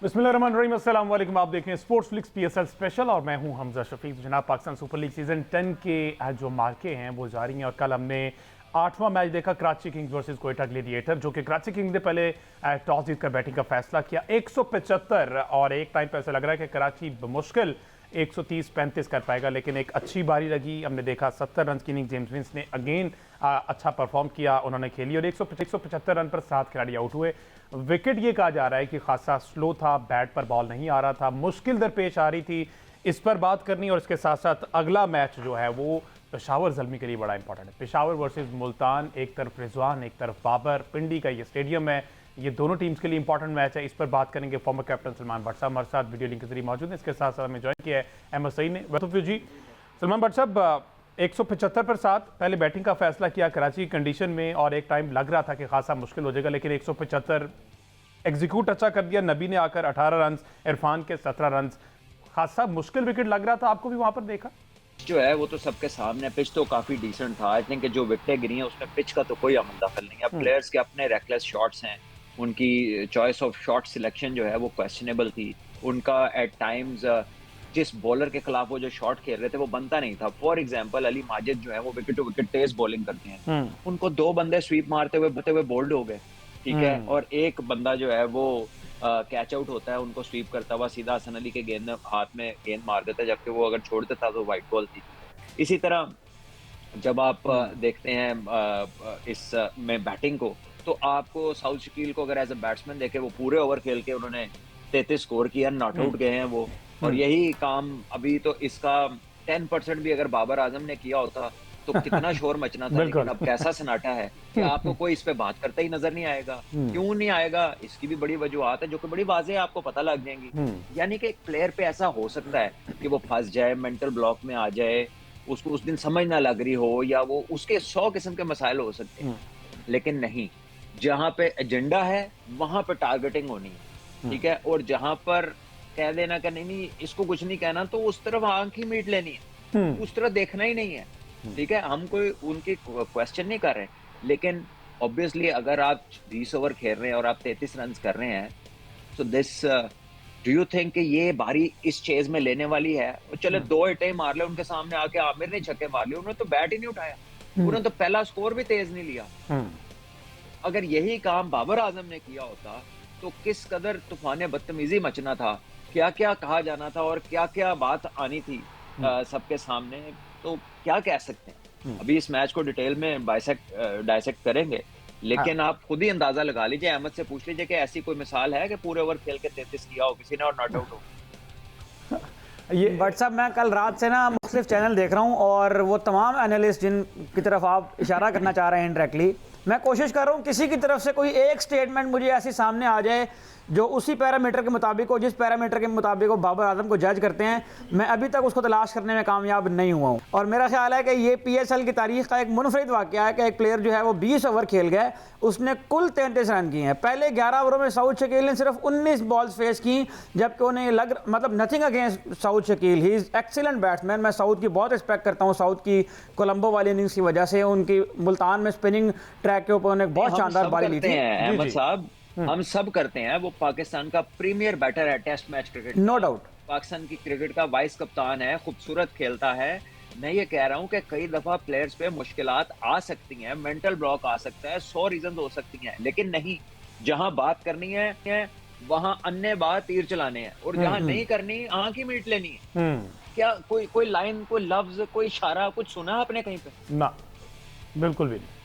बिस्मिल्लाहिर्रहमानिर्रहीम, अस्सलाम वालेकुम। आप देख रहे हैं स्पोर्ट्स फ्लिक्स पीएसएल स्पेशल और मैं हूं हमजा शफीक। तो जनाब, पाकिस्तान सुपर लीग सीजन 10 के जो मार्के हैं वो जारी हैं और कल हमने 8वां मैच देखा Karachi kings versus Quetta gladiator, जो कि कराची किंग्स ने पहले टॉस जीतकर बैटिंग का फैसला किया 175 और एक टाइम पर ऐसा लग रहा है कि कराची बमुश्किल 130-35 कर पाएगा, लेकिन एक अच्छी बारी लगी। हमने देखा 70 रन की इनिंग जेम्स विंस ने अगेन अच्छा परफॉर्म किया, उन्होंने खेली और 175 रन पर 7 खिलाड़ी आउट हुए। विकेट ये कहा जा रहा है कि खासा स्लो था, बैट पर बॉल नहीं आ रहा था, मुश्किल दरपेश आ रही थी। इस पर बात करनी और इसके साथ साथ अगला मैच जो है वो पेशावर ज़ल्मी के लिए बड़ा इंपॉर्टेंट है। पेशावर वर्सेस मुल्तान, एक तरफ रिजवान एक तरफ बाबर, पिंडी का ये स्टेडियम है, ये दोनों टीम्स के लिए इंपॉर्टेंट मैच है। इस पर बात करेंगे फॉर्मर कैप्टन सलमान भट्ट साहब हमारे साथ वीडियो लिंक के जरिए मौजूद है। इसके साथ साथ हमें ज्वाइन किया है अहमद सईद ने। वेलकम जी सलमान भट्ट साहब, 175 पर 7 पहले बैटिंग का फैसला किया कराची की कंडीशन में और एक टाइम लग रहा था कि खासा मुश्किल हो जाएगा, लेकिन 175 एग्जीक्यूट अच्छा कर दिया। नबी ने आकर 18 रन, इरफान के 17 रन। खासा मुश्किल विकेट लग रहा था, आपको भी वहां पर देखा जो है वो तो सबके सामने। पिच तो काफी डिसेंट था। आई थिंक जो विकेटें गिरी हैं उसमें पिच का तो कोई अमल दखल नहीं है। प्लेयर्स के अपने रेकलेस शॉट्स हैं, उनकी चॉइस ऑफ शॉट सिलेक्शन जो है वो क्वेश्चनेबल थी। उनका एट टाइम्स जिस बॉलर के खिलाफ वो जो शॉट खेल रहे थे वो बनता नहीं था। फॉर एग्जांपल अली माजिद जो है वो विकेट टू विकेट तेज बॉलिंग करते हैं, उनको 2 बंदे स्वीप मारते हुए बोल्ड हो गए, ठीक है, और एक बंदा जो है वो कैच आउट होता है, उनको स्वीप करता हुआ सीधा हसन अली के गेंद हाथ में गेंद मार देता है, जबकि वो अगर छोड़ देता तो वाइट बॉल थी। इसी तरह जब आप देखते हैं इस में बैटिंग को, तो आपको साउथ शकील को अगर एज अ बैट्समैन देखे, वो पूरे ओवर खेल के उन्होंने 33 स्कोर किया, नॉट आउट गए हैं वो। और यही काम अभी तो इसका 10% भी अगर बाबर आजम ने किया होता तो कितना शोर मचना था। लेकिन अब कैसा सन्नाटा है कि आपको कोई इस पे बात करता ही नजर नहीं आएगा। क्यों नहीं आएगा, इसकी भी बड़ी वजूहत है जो कि बड़ी वाज़ेह आपको पता लग जाएंगी। यानी कि एक प्लेयर पे ऐसा हो सकता है कि वो फंस जाए, मेंटल ब्लॉक में आ जाए, उसको उस दिन समझ ना लग रही हो, या वो उसके 100 किस्म के मसाइल हो सकते हैं। लेकिन नहीं, जहां पे एजेंडा है वहां पे टारगेटिंग होनी है, ठीक है। और जहां पर कह देना कि नहीं इसको कुछ नहीं कहना, तो उस तरफ आंख ही मीट लेनी है, उस तरफ देखना ही नहीं है, ठीक है। हम कोई उनकी क्वेश्चन नहीं कर रहे, लेकिन ऑब्वियसली अगर आप 20 ओवर खेल रहे हैं और आप 33 रन कर रहे हैं, so this do you think कि ये बारी इस चेज में लेने वाली है? चले 2 हिटें मार ले उनके सामने आके, आमिर ने छक्के मार लिए, उन्होंने तो बैट ही नहीं उठाया, उन्होंने तो पहला स्कोर भी तेज नहीं लिया। अगर यही काम बाबर आजम ने किया होता तो किस कदर तूफान बदतमीजी मचना था, क्या क्या कहा जाना था और क्या क्या बात आनी थी सबके सामने। तो क्या कह सकते हैं, अभी इस मैच को डिटेल में डायसेक्ट करेंगे, लेकिन आप खुद ही अंदाजा लगा लीजिए, अहमद से पूछ लीजिए कि ऐसी कोई मिसाल है कि पूरे ओवर खेल के 33 किया हो किसी ने और नॉट आउट हो। ये बट साहब, मैं कल रात से ना मुख्तलिफ चैनल देख रहा हूँ और वो तमाम एनालिस्ट जिन की तरफ आप इशारा करना चाह रहे हैं इनडायरेक्टली, मैं कोशिश कर रहा हूँ किसी की तरफ से कोई एक स्टेटमेंट मुझे ऐसी सामने आ जाए जो उसी पैरामीटर के मुताबिक हो, जिस पैरामीटर के मुताबिक वो बाबर आजम को जज करते हैं। मैं अभी तक उसको तलाश करने में कामयाब नहीं हुआ हूँ और मेरा ख्याल है कि ये पीएसएल की तारीख का एक मुनफरिद वाक़या है कि एक प्लेयर जो है वो 20 ओवर खेल गया, उसने कुल 33 रन किए हैं। पहले 11 ओवरों में साउथ शकील ने सिर्फ 19 बॉल्स फेस की, जबकि उन्हें मतलब nothing against south Shakeel, he is excellent batsman. मैं साउथ की बहुत रिस्पेक्ट करता हूँ, साउथ की कोलंबो वाली इनिंग्स की वजह से, उनकी मुल्तान में स्पिनिंग ट्रैक के ऊपर उन्होंने बहुत शानदार बारी ली थी। अहमद साहब, हम सब करते हैं, वो पाकिस्तान का प्रीमियर बैटर है test match cricket, no doubt. Pakistan की क्रिकेट का वाइस कप्तान है, खूबसूरत खेलता है। मैं ये कह रहा हूं कि कई दफा प्लेयर्स पे मुश्किलात आ सकती हैं, मेंटल ब्लॉक आ सकता है, 100 रीजन हो सकती हैं, लेकिन नहीं, जहां बात करनी है वहां अन्य बात तीर चलाने हैं, और जहां नहीं करनी आंख ही मीट लेनी है। क्या कोई लाइन, कोई लफ्ज, कोई इशारा कुछ सुना आपने कहीं पे? ना, बिल्कुल भी नहीं।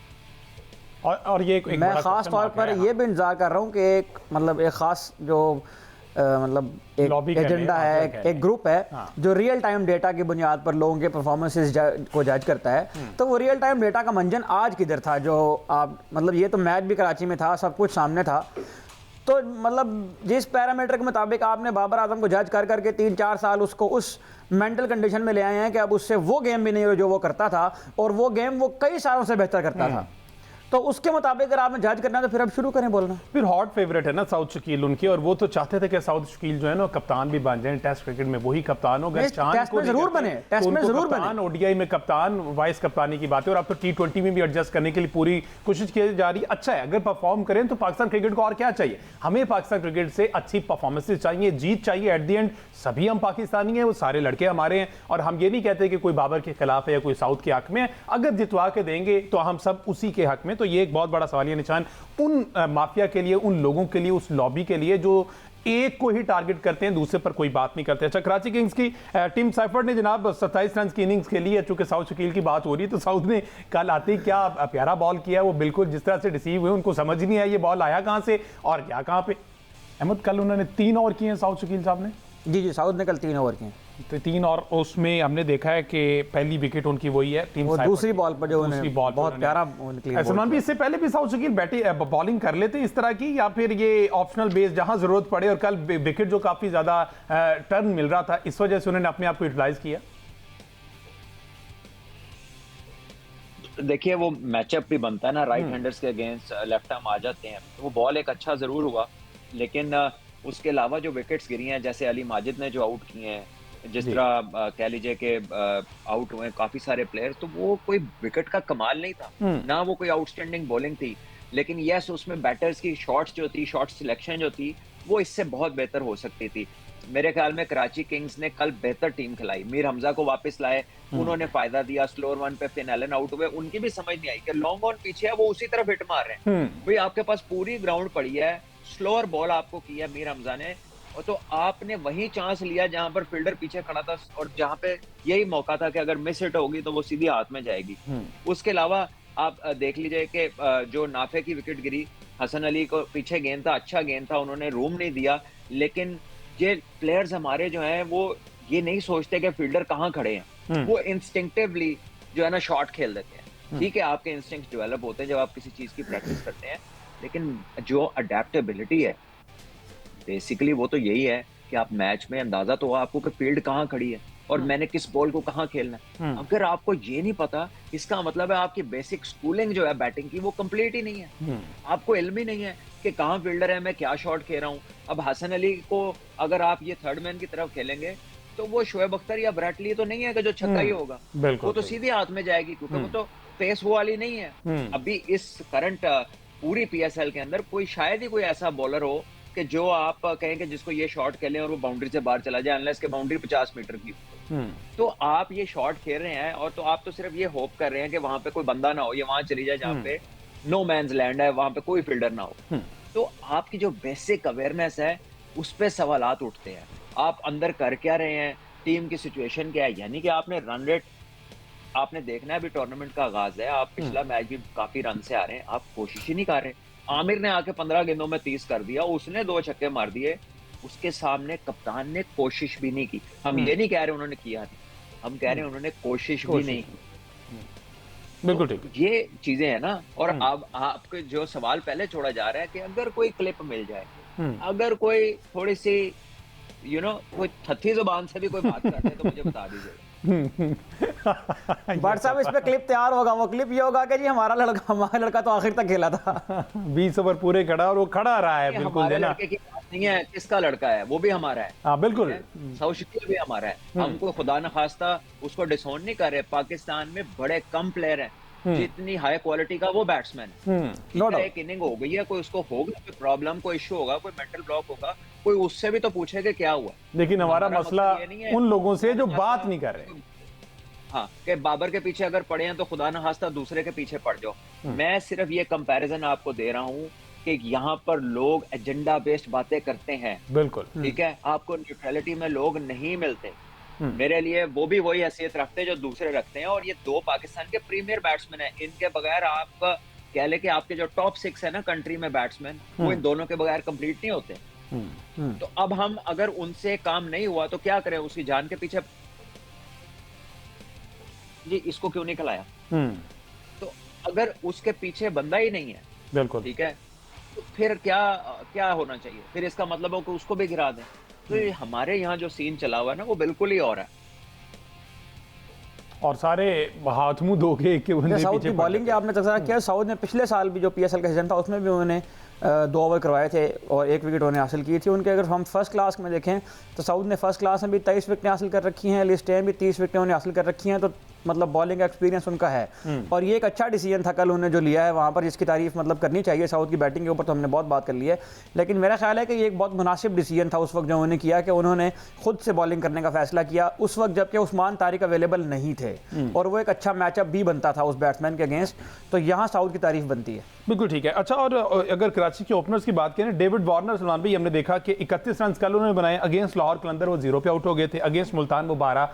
और ये एक मैं ख़ास तौर पर ये भी इंतज़ार कर रहा हूँ कि एक मतलब एक ख़ास जो मतलब एक एजेंडा है, एक ग्रुप है जो रियल टाइम डेटा की बुनियाद पर लोगों के परफॉर्मेंसेस को जज करता है। तो वो रियल टाइम डेटा का मंजन आज किधर था? जो आप मतलब ये तो मैच भी कराची में था, सब कुछ सामने था, तो मतलब जिस पैरामीटर के मुताबिक आपने बाबर आजम को जज कर करके 3-4 साल उसको उस मेंटल कंडीशन में ले आए हैं कि अब उससे वो गेम भी नहीं हो जो वो करता था, और वो गेम वो कई सालों से बेहतर करता था। तो उसके मुताबिक अगर आपने जज करना है तो फिर अब शुरू करें बोलना। फिर हॉट फेवरेट है ना साउथ शकील उनके, और वो तो चाहते थे कि साउथ शकील जो है ना कप्तान भी बन जाए टेस्ट क्रिकेट में, वही कप्तान हो गए। टेस्ट में जरूर बने, टेस्ट में जरूर बने, ओडीआई में कप्तान, वाइस कप्तानी की बात है, और अब तो T20 में भी एडजस्ट करने के लिए पूरी कोशिश की जा रही है। अच्छा है, अगर परफॉर्म करें तो पाकिस्तान क्रिकेट को और क्या चाहिए, हमें पाकिस्तान क्रिकेट से अच्छी परफॉर्मेंसेस चाहिए, जीत चाहिए। एट द एंड सभी हम पाकिस्तानी हैं, वो सारे लड़के हमारे हैं, और हम ये नहीं कहते कि कोई बाबर के खिलाफ है या कोई साउथ के हक में है। अगर जितवा के देंगे तो हम सब उसी के हक में। तो ये एक बहुत बड़ा सवालिया निशान उन माफिया के लिए, उन लोगों के लिए, उस लॉबी के लिए जो एक को ही टारगेट करते हैं, दूसरे पर कोई बात नहीं करते। अच्छा, कराची किंग्स की टीम साइफर्ड ने जनाब 27 रन की इनिंग्स के लिए, चूंकि साउथ शकील की बात हो रही है तो साउथ ने कल आते ही क्या प्यारा बॉल किया, वो बिल्कुल जिस तरह से डिसीव हुए, उनको समझ नहीं आया ये बॉल आया कहां से और गया कहां पे। अहमद, कल उन्होंने 3 ओवर किए हैं साउथ शकील साहब ने। जी, साउथ ने कल 3 ओवर किए, तो 3, और उसमें हमने देखा है कि पहली विकेट उनकी वही है टीम वो दूसरी बॉल पर जो दूसरी बॉल बहुत प्यारा सलमान भी, इससे पहले भी साउथ शकील बैटिंग बॉलिंग कर लेते इस तरह की, या फिर ये ऑप्शनल बेस जहां जरूरत पड़े, और कल विकेट जो काफी ज्यादा टर्न मिल रहा था इस वजह से उन्होंने अपने आप को यूटिलाइज किया। देखिए वो मैचअप भी बनता है ना, राइट हैंडर्स के अगेंस्ट लेफ्ट आर्म आ जाते हैं, वो बॉल एक अच्छा जरूर हुआ, लेकिन उसके अलावा जो विकेट्स गिरी हैं, जैसे अली माजिद ने जो आउट किए हैं, जिस तरह कह लीजिए कि आउट हुए काफी सारे प्लेयर, तो वो कोई विकेट का कमाल नहीं था ना, वो कोई आउटस्टैंडिंग बॉलिंग थी, लेकिन यस उसमें बैटर्स की शॉट्स जो थी, शॉट सिलेक्शन जो थी, वो इससे बहुत बेहतर हो सकती थी। मेरे ख्याल में कराची किंग्स ने कल बेहतर टीम खिलाई, मीर हमजा को वापस लाए, उन्होंने फायदा दिया, स्लोअर वन पे फिन एलन आउट हुए, उनकी भी समझ नहीं आई कि लॉन्ग ऑन पीछे है वो उसी तरफ हिट मार रहे हैं। भाई आपके पास पूरी ग्राउंड पड़ी है, स्लोअर बॉल आपको किया मीर हमजा ने, और तो आपने वही चांस लिया जहां पर फील्डर पीछे खड़ा था, और जहां पे यही मौका था कि अगर मिस हिट होगी तो वो सीधी हाथ में जाएगी। उसके अलावा आप देख लीजिए कि जो नाफे की विकेट गिरी, हसन अली को पीछे गेंद था, अच्छा गेंद था, उन्होंने रूम नहीं दिया, लेकिन ये प्लेयर्स हमारे जो हैं वो ये नहीं सोचते कि फील्डर कहाँ खड़े हैं, वो इंस्टिंक्टिवली जो है ना शॉट खेल देते हैं। ठीक है, आपके इंस्टिंक्ट्स डेवलप होते हैं जब आप किसी चीज की प्रैक्टिस करते हैं, लेकिन जो अडेप्टेबिलिटी है बेसिकली वो तो यही है कि आप मैच में अंदाजा तो आपको कि फील्ड कहाँ खड़ी है और मैंने किस बॉल को कहाँ खेलना है। अगर आपको ये नहीं पता, इसका मतलब है आपकी बेसिक स्कूलिंग जो है बैटिंग की वो कंप्लीट ही नहीं है, आपको इल्म ही नहीं है कि कहाँ फील्डर है, मैं क्या शॉट खेल रहा हूँ। अब हसन अली को अगर आप ये थर्ड मैन की तरफ खेलेंगे तो वो शोएब अख्तर या विराट कोहली तो नहीं है कि जो छक्का ही होगा, वो तो सीधे हाथ में जाएगी, क्योंकि वो तो पेस वो वाली नहीं है। अभी इस करंट पूरी पीएसएल के अंदर कोई शायद ही कोई ऐसा बॉलर हो कि जो आप कहें कि जिसको ये शॉट खेलें और वो बाउंड्री से बाहर चला जाए, अनलेस के बाउंड्री 50 मीटर की। तो आप ये शॉट खेल रहे हैं और तो आप तो सिर्फ ये होप कर रहे हैं कि वहां पे कोई बंदा ना हो, या वहां चली जाए जहां पे नो मैन्स लैंड है, वहां पे कोई फील्डर ना हो। तो आपकी जो बेसिक अवेयरनेस है उस पे सवालात उठते हैं, आप अंदर कर क्या रहे हैं, टीम की सिचुएशन क्या है। यानी कि आपने रन रेट आपने देखना है, अभी टूर्नामेंट का आगाज है, आप पिछला मैच भी काफी रन से आ रहे हैं, आप कोशिश ही नहीं कर रहे। आमिर ने आके 15 गेंदों में 30 कर दिया, उसने 2 छक्के मार दिए, उसके सामने कप्तान ने कोशिश भी नहीं की। हम ये नहीं कह रहे उन्होंने किया नहीं, हम कह रहे हैं उन्होंने कोशिश भी नहीं की। बिल्कुल ठीक, ये चीजें हैं ना। और अब आपके जो सवाल पहले छोड़ा जा रहा है कि अगर कोई क्लिप मिल जाए, अगर कोई थोड़ी सी कोई थथी जुबान से भी कोई बात करते हैं तो मुझे बता दीजिएगा। बट साहब इस पे क्लिप तैयार होगा, वो क्लिप ये होगा कि जी हमारा लड़का तो आखिर तक खेला था 20 ओवर पूरे खड़ा और वो खड़ा रहा है। बिल्कुल हमारे लड़के की बात नहीं है, किसका लड़का है वो भी हमारा है। हाँ बिल्कुल, साउथ शकील भी हमारा है, हमको खुदा न खास्ता उसको डिसोन नहीं कर रहे। पाकिस्तान में बड़े कम प्लेयर हैं जितनी हाई क्वालिटी का वो बैट्समैन है। एक इनिंग हो गई है, कोई उसको होगा कोई प्रॉब्लम, कोई इशू होगा, कोई मेंटल ब्लॉक होगा, कोई उससे भी तो पूछे कि क्या हुआ। लेकिन हमारा मसला उन लोगों से जो बात नहीं कर रहे। हाँ, कि बाबर के पीछे अगर पड़े हैं तो खुदा न खास्ता दूसरे के पीछे पड़ जाओ। मैं सिर्फ ये कंपैरिजन आपको दे रहा हूँ कि यहाँ पर लोग एजेंडा बेस्ड बातें करते हैं। बिल्कुल ठीक है, आपको न्यूट्रलिटी में लोग नहीं मिलते। मेरे लिए वो भी वही हैसियत रखते हैं जो दूसरे रखते हैं। और ये 2 पाकिस्तान के प्रीमियर बैट्समैन हैं, इनके बगैर आपका कह ले कि आपके जो टॉप 6 है ना कंट्री में बैट्समैन, वो इन दोनों के बगैर कंप्लीट नहीं होते। तो अब हम अगर उनसे काम नहीं हुआ तो क्या करें, उसकी जान के पीछे जी इसको क्यों नहीं खिलाया। तो अगर उसके पीछे बंदा ही नहीं है, बिल्कुल ठीक है, तो फिर क्या होना चाहिए, फिर इसका मतलब हो कि उसको भी गिरा दें। तो ये हमारे यहाँ जो सीन चला हुआ है ना वो बिल्कुल ही और है। और सारे हाथ मुंह धो के एक के बंदे साउथ पीछे की बॉलिंग आपने तज़किरा किया, साउथ ने पिछले साल भी जो PSL का सीजन था उसमें भी उन्होंने 2 ओवर करवाए थे और 1 विकेट उन्होंने हासिल की थी। उनके अगर हम फर्स्ट क्लास में देखें तो साउथ ने फर्स्ट क्लास में भी 23 विकेटें हासिल कर रखी हैं, लिस्ट में भी 30 विकेटें उन्हें हासिल कर रखी हैं, तो मतलब बॉलिंग का एक्सपीरियंस उनका है। और ये एक अच्छा डिसीजन था कल उन्होंने जो लिया है वहाँ पर, जिसकी तारीफ मतलब करनी चाहिए। साउथ की बैटिंग के ऊपर तो हमने बहुत बात कर ली है, लेकिन मेरा ख्याल है कि ये एक बहुत मुनासिब डिसीजन था उस वक्त जो उन्होंने किया कि उन्होंने खुद से बॉलिंग करने का फैसला किया उस वक्त जबकि उस्मान तारिक अवेलेबल नहीं थे और वो एक अच्छा मैचअप भी बनता था उस बैट्समैन के अगेंस्ट, तो यहाँ साउथ की तारीफ बनती है। बिल्कुल ठीक है। अच्छा, और अगर कराची के ओपनर्स की बात करें, डेविड वार्नर सलमान भाई, हमने देखा कि 31 रन कल उन्होंने बनाए अगेंस्ट लाहौर कलंदर, वो 0 पे आउट हो गए थे, अगेंस्ट मुल्तान वो 12।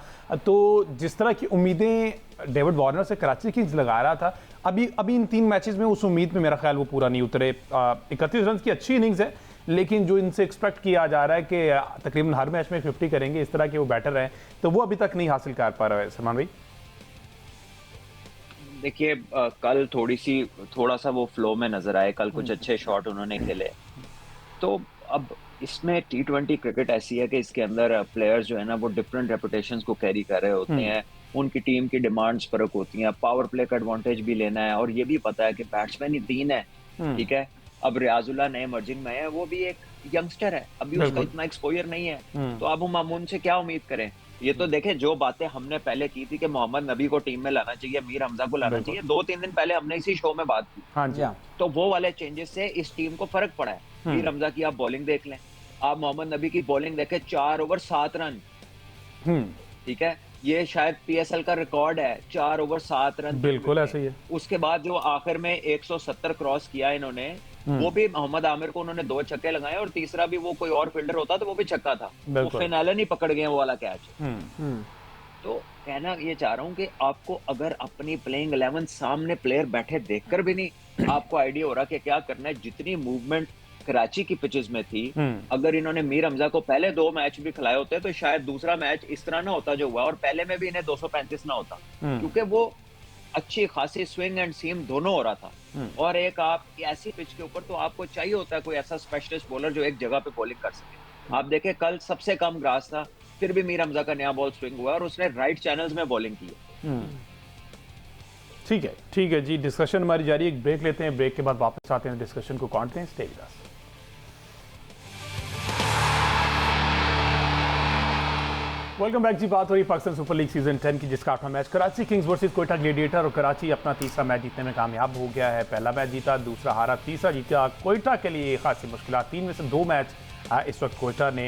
तो जिस तरह की उम्मीदें डेविड वार्नर से कराची किंग्स लगा रहा था, अभी इन 3 मैचेस में उस उम्मीद में मेरा ख्याल वो पूरा नहीं उतरे। 31 रन की अच्छी इनिंग्स है, लेकिन जो इनसे एक्सपेक्ट किया जा रहा है कि तकरीबन हर मैच में 50 करेंगे, इस तरह के वो बैटर हैं, तो वो अभी तक नहीं हासिल कर पा रहा है सलमान भाई। देखिए कल थोड़ा सा वो फ्लो में नजर आए, कल कुछ अच्छे शॉट उन्होंने खेले। तो अब इसमें T20 क्रिकेट ऐसी है कि इसके अंदर प्लेयर्स जो है ना वो डिफरेंट रेपुटेशंस को कैरी कर रहे होते हैं, उनकी टीम की डिमांड्स फर्क होती हैं, पावर प्ले का एडवांटेज भी लेना है, और ये भी पता है कि बैट्समैन ही 3 है, ठीक है। अब रियाजुल्लाह नए मर्जिंग में है, वो भी एक यंगस्टर है, अभी उसका इतना एक्सपोजर नहीं है, तो अब हम उनसे क्या उम्मीद करें। ये तो देखें, जो बातें हमने पहले की थी कि मोहम्मद नबी को टीम में लाना चाहिए, मीर हमजा को लाना चाहिए, 2-3 दिन पहले हमने इसी शो में बात की। हाँ जी। तो वो वाले चेंजेस से इस टीम को फर्क पड़ा है। मीर हमजा की आप बॉलिंग देख लें, आप मोहम्मद नबी की बॉलिंग देखें, 4 ओवर 7 रन, ठीक है, ये शायद PSL का रिकॉर्ड है, 4 ओवर 7 रन। बिल्कुल ऐसे ही है। उसके बाद जो आखिर में 170 क्रॉस किया इन्होंने, वो भी मोहम्मद आमिर को उन्होंने 2 छक्के लगाए, और तीसरा भी वो कोई और फील्डर होता तो वो भी छक्का था, वो फिनालन ही पकड़ गए वो वाला कैच। तो कहना ये चाह रहा हूँ कि आपको अगर अपनी प्लेइंग 11 सामने प्लेयर बैठे देखकर भी नहीं आपको आइडिया हो रहा कि क्या करना है, जितनी मूवमेंट कराची की पिचेस में थी, अगर इन्होंने मीर हमजा को पहले 2 मैच भी खिलाए होते तो शायद दूसरा मैच इस तरह ना होता जो हुआ, और पहले में भी इन्हें 235 ना होता, क्योंकि वो अच्छी खासी स्विंग एंड सीम दोनों हो रहा था। और एक आप ऐसी पिच के ऊपर तो आपको चाहिए होता है कोई ऐसा स्पेशलिस्ट बॉलर जो एक जगह पे बॉलिंग कर सके। आप देखें कल सबसे कम ग्रास था, फिर भी मीर हमजा का नया बॉल स्विंग हुआ और उसने राइट चैनल्स में बॉलिंग की है। ठीक है जी, डिस्कशन हमारी जारी है, एक ब्रेक लेते हैं, ब्रेक के बाद वापस आते हैं, डिस्कशन को काटते हैं। Stay with us. Welcome back जी। बात हो रही पाकिस्तान सुपर लीग सीजन 10 की, जिसका 8वां match Karachi kings versus Quetta gladiator, और कराची अपना तीसरा मैच जीतने में कामयाब हो गया है। पहला मैच जीता, दूसरा हारा, तीसरा जीता। कोयटा के लिए खासी मुश्किल, 3 में से 2 मैच इस वक्त कोयटा ने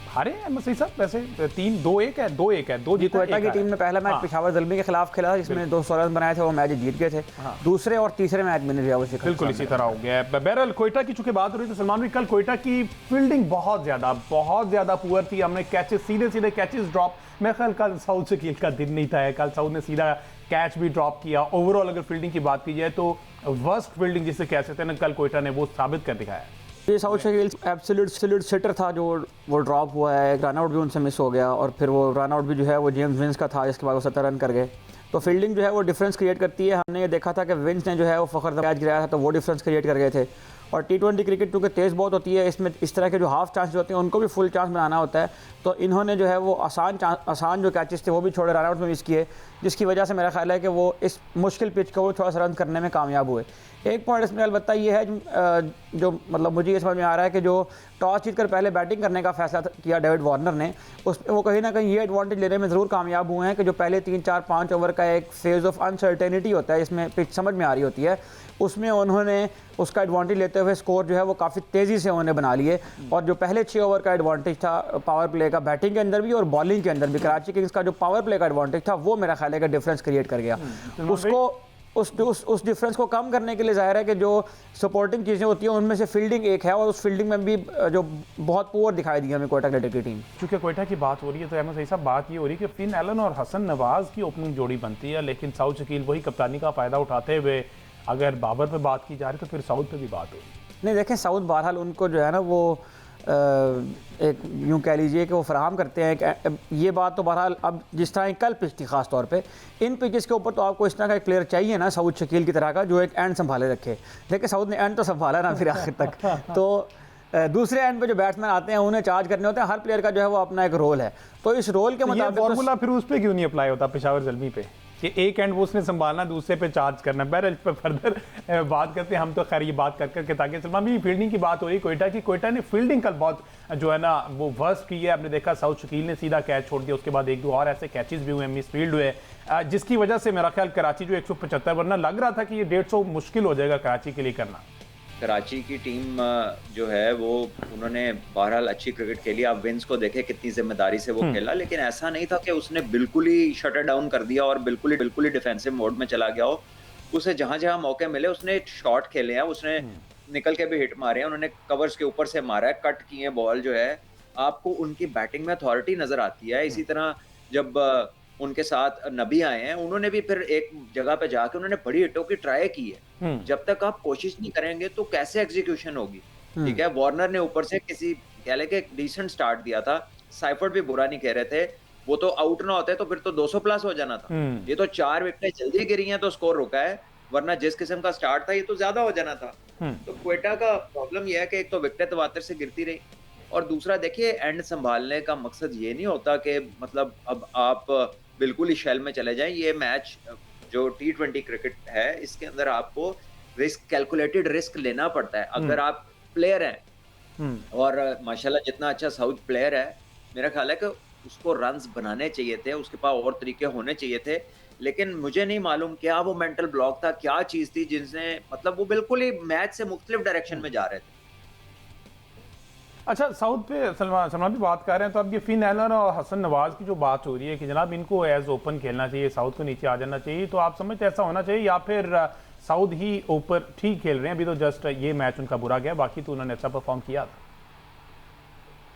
हारे हैं। मसीह साहब वैसे 3-2-1 है, 2-1 है, 2 जीता। कोयटा की टीम ने पहला मैच पेशावर ज़ल्मी के खिलाफ खेला, जिसमें 200 रन बनाए थे, वो मैच जीत गए थे। दूसरे और तीसरे मैच में बिल्कुल इसी तरह हो गया। बहरहाल कोयटा की चूंकि बात हो रही थी सलमान भाई, कल कोयटा की फील्डिंग बहुत ज्यादा पुअर थी। हमने कैचेस सीधे कैचेस ड्रॉप, मैं ख्याल कल साउथ शकील का दिन नहीं था, कल साउथ ने सीधा कैच भी ड्रॉप किया। ओवरऑल अगर फील्डिंग की बात की जाए तो वर्स्ट फील्डिंग जिसे कह सकते हैं ना, कल कोयटा ने वो साबित कर दिखाया। ये साउथ शकील एब्सोल्यूट सिटर था जो वो ड्रॉप हुआ है, रन आउट भी उनसे मिस हो गया, और फिर वो रन आउट भी जो है वो जेम्स विंस का था, जिसके बाद वो 70 रन कर गए। तो फील्डिंग जो है वो डिफरेंस क्रिएट करती है। हमने ये देखा था कि विंस ने जो है वो फखर कैच गिराया था, तो वो डिफरेंस क्रिएट कर गए थे। और T20 क्रिकेट क्योंकि तेज़ बहुत होती है, इसमें इस तरह के जो हाफ चांस होते हैं उनको भी फुल चांस बनाना होता है, तो इन्होंने जो है वो आसान जो कैचेस थे वो भी छोड़े, रन आउट में मिस किए, जिसकी वजह से मेरा ख्याल है कि वो इस मुश्किल पिच को वो थोड़ा सा रन करने में कामयाब हुए। एक पॉइंट इसमें अलबत्ता ये है जो मतलब मुझे ये समझ में आ रहा है कि जो टॉस जीतकर पहले बैटिंग करने का फैसला किया डेविड वार्नर ने, उसमें वो कहीं ना कहीं ये एडवांटेज लेने में ज़रूर कामयाब हुए हैं कि जो पहले 3-4-5 ओवर का एक फेज़ ऑफ अनसर्टेनिटी होता है, इसमें पिच समझ में आ रही होती है, उसमें उन्होंने उसका एडवांटेज लेते हुए स्कोर जो है वो काफ़ी तेज़ी से उन्होंने बना लिए। और जो पहले 6 ओवर का एडवांटेज था पावर प्ले का, बैटिंग के अंदर भी और बॉलिंग के अंदर भी, कराची किंग्स का जो पावर प्ले का एडवांटेज था वो मेरा ख्याल है कि डिफरेंस क्रिएट कर गया। उसको उस डिफरेंस को कम करने के लिए ज़ाहिर है कि जो सपोर्टिंग चीज़ें होती हैं उनमें से फील्डिंग एक है, और उस फील्डिंग में भी जो बहुत पुअर दिखाई दी हमें कोयटा ग्लेडिएटर की टीम। क्योंकि कोयटा की बात हो रही है तो अहमद सही साहब बात ये हो रही है कि फिन एलन और हसन नवाज की ओपनिंग जोड़ी बनती है, लेकिन साउथ शकील वही कप्तानी का फ़ायदा उठाते हुए अगर बाबर पे बात की जा रही है तो फिर साउथ पे भी बात हो रही है। नहीं देखें, साउथ बहरहाल उनको जो है ना वो एक यूँ कह लीजिए कि वो फराहम करते हैं कि ये बात तो बहरहाल अब जिस तरह कल पिच थी ख़ास तौर पे, इन पिचेस के ऊपर तो आपको इस तरह का एक प्लेयर चाहिए ना साउथ शकील की तरह का, जो एक एंड संभाले रखे। देखिए साउथ ने एंड तो संभाला ना फिर आखिर तक, तो दूसरे एंड पे जो बैट्समैन आते हैं उन्हें चार्ज करने होते हैं, हर प्लेयर का जो है वो अपना एक रोल है, तो इस रोल के मुताबिक फार्मूला फिर उस पर क्यों नहीं अप्लाई होता पेशावर ज़ल्मी पे? कि एक एंड वो उसने संभालना, दूसरे पे चार्ज करना। बहरहाल इस पर फर्दर बात करते हैं हम तो। खैर ये बात कर करके ताकि सलमान भी फील्डिंग की बात हो रही कोयटा की, कोयटा ने फील्डिंग कल बहुत जो है ना वो वर्स्ट की है। आपने देखा साउथ शकील ने सीधा कैच छोड़ दिया, उसके बाद एक दो और ऐसे कैचेस भी हुए, मिस फील्ड हुए, जिसकी वजह से मेरा ख्याल कराची जो 175, वरना लग रहा था कि ये 150 मुश्किल हो जाएगा कराची के लिए करना। कराची की टीम जो है वो उन्होंने बहरहाल अच्छी क्रिकेट खेली। आप विंस को देखे कितनी जिम्मेदारी से वो खेला, लेकिन ऐसा नहीं था कि उसने बिल्कुल ही शट डाउन कर दिया और बिल्कुल ही डिफेंसिव मोड में चला गया हो। उसे जहां जहां मौके मिले उसने शॉट खेले हैं, उसने निकल के भी हिट मारे हैं, उन्होंने कवर्स के ऊपर से मारा है, कट किए बॉल। जो है आपको उनकी बैटिंग में अथॉरिटी नजर आती है। इसी तरह जब उनके साथ नबी आए हैं, उन्होंने भी फिर एक जगह पे जाके उन्होंने बड़ी हिटों की ट्राई की है। जब तक आप कोशिश नहीं करेंगे तो कैसे एग्जीक्यूशन होगी? ठीक है, वार्नर ने ऊपर से किसी कह ले एक डिसेंट स्टार्ट दिया था, साइफर्ड भी बुरा नहीं कह रहे थे, वो तो आउट ना होते तो फिर तो 200 प्लस हो जाना था। ये तो 4 विकेटें जल्दी गिरी हैं तो स्कोर रुका है, वरना जिस किस्म का स्टार्ट था ये तो ज्यादा हो जाना था। तो क्वेटा का प्रॉब्लम यह है कि एक तो विकेटें तवातर से गिरती रही, और दूसरा देखिए एंड संभालने का मकसद ये नहीं होता कि मतलब अब आप बिल्कुल ही शेल में चले जाएं। ये मैच जो T20 क्रिकेट है इसके अंदर आपको रिस्क, कैलकुलेटेड रिस्क लेना पड़ता है। अगर आप प्लेयर हैं और माशाल्लाह जितना अच्छा साउथ प्लेयर है, मेरा ख्याल है कि उसको रन्स बनाने चाहिए थे, उसके पास और तरीके होने चाहिए थे, लेकिन मुझे नहीं मालूम क्या वो मेंटल ब्लॉक था, क्या चीज थी जिसने मतलब वो बिल्कुल ही मैच से मुख्तलिफ डायरेक्शन में जा रहे थे। अच्छा, साउथ पे सलमान भी बात कर रहे हैं, तो अब ये फिन एलन और हसन नवाज की जो बात हो रही है कि जनाब इनको एज ओपन खेलना चाहिए, साउथ को नीचे आ जाना चाहिए, तो आप समझते ऐसा होना चाहिए या फिर साउथ ही ऊपर ठीक खेल रहे हैं? अभी तो जस्ट ये मैच उनका बुरा गया, बाकी तो उन्होंने अच्छा परफॉर्म किया था।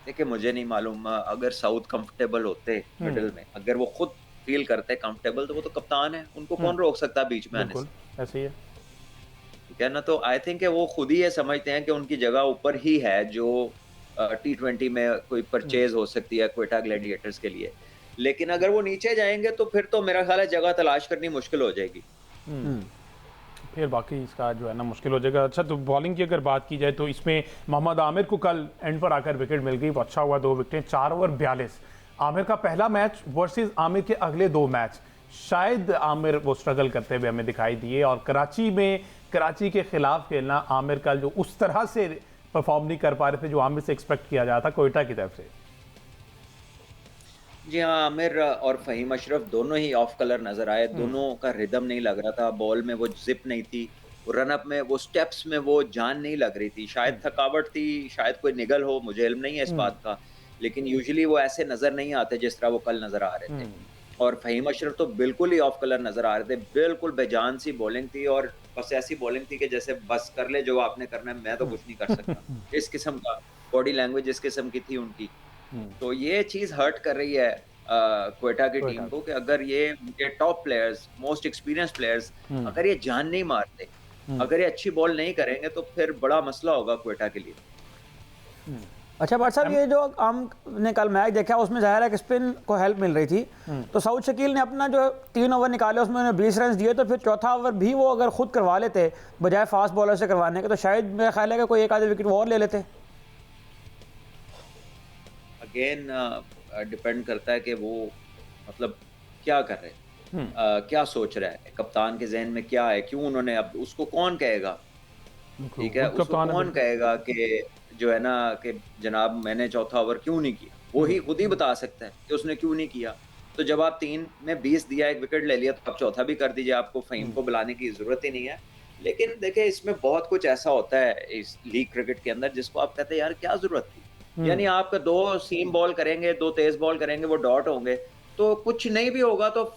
देखिए मुझे नहीं मालूम, अगर साउथ कंफर्टेबल होते मिडिल में, अगर वो खुद फील करते कंफर्टेबल, तो वो तो कप्तान है, उनको कौन रोक सकता बीच में आने से? ऐसे ही है, ठीक है ना। तो आई थिंक वो खुद ही ये समझते हैं कि उनकी जगह ऊपर ही है, जो T20 में कोई परचेज हो सकती है क्वेटा ग्लैडिएटर्स के लिए। लेकिन अगर वो नीचे जाएंगे तो फिर तो मेरा ख्याल है जगह तलाश करनी मुश्किल हो जाएगी। फिर बाकी इसका जो है ना मुश्किल हो जाएगा। अच्छा, तो बॉलिंग की अगर बात की जाए तो इसमें मोहम्मद आमिर को कल एंड पर आकर विकेट मिल गई, वो अच्छा हुआ, 2 विकेटें, 4 ओवर 42। आमिर का पहला मैच वर्सेस आमिर के अगले 2 मैच शायद आमिर वो स्ट्रगल करते हुए हमें दिखाई दिए, और कराची के खिलाफ खेलना आमिर का जो उस तरह से परफॉर्म नहीं कर पा रहे थे जो आमिर से एक्सपेक्ट किया जाता कोयटा की तरफ से। जी हाँ, आमिर और फहीम अशरफ दोनों ही ऑफ कलर नजर आए, दोनों का रिदम नहीं लग रहा था, बॉल में वो जिप नहीं थी, रन अप में वो स्टेप्स में वो जान नहीं लग रही थी, शायद थकावट थी, शायद कोई निगल हो, मुझे इल्म नहीं है इस बात का, लेकिन यूजुअली वो ऐसे नजर नहीं आते जिस तरह वो कल नजर आ रहे थे। और फहीम अशरफ तो बिल्कुल ही ऑफ कलर नजर आ रहे थे, बिल्कुल बेजान सी बॉलिंग थी, और बस ऐसी बॉलिंग थी कि जैसे बस कर ले जो आपने करना है, मैं तो कुछ नहीं कर सकता, इस किस्म का बॉडी लैंग्वेज इस किस्म की थी उनकी। तो ये चीज हर्ट कर रही है क्वेटा की टीम को, कि अगर ये उनके top players, most experience players अगर ये जान नहीं मारते, अगर ये अच्छी बॉल नहीं करेंगे, तो फिर बड़ा मसला होगा क्वेटा के लिए। अच्छा भट्ट साहब, ये जो हमने कल मैच देखा उसमें जाहिर है कि स्पिन को हेल्प मिल रही थी, तो साउथ शकील ने अपना जो 3 ओवर निकाले उसमें उन्होंने 20 रन दिए, तो फिर चौथा ओवर भी वो अगर खुद करवा लेते बजाय फास्ट बॉलर से करवाने के, तो शायद मेरा ख्याल है कि कोई एक आधे विकेट वो और ले लेते। अगेन डिपेंड करता है कि वो मतलब क्या कर रहे हैं, क्या सोच रहा है, कप्तान के जहन में क्या है, क्यों उन्होंने, अब उसको कौन कहेगा, ठीक है, उसको कौन कहेगा कि जो है ना कि जनाब मैंने चौथा ओवर क्यों नहीं किया, वो ही खुद ही बता सकता है कि उसने क्यों नहीं किया। तो जब आप 3 में 20 दिया, 1 विकेट ले लिया, तो आप चौथा भी कर दीजिए, आपको फहीम को बुलाने की जरूरत ही नहीं है। लेकिन देखिए इसमें बहुत कुछ ऐसा होता है इस लीग क्रिकेट के अंदर जिसको आप कहते हैं यार क्या जरूरत थी, यानी आपका 2 सीम बॉल करेंगे, 2 तेज बॉल करेंगे, वो डॉट होंगे, तो कुछ नहीं भी होगा तो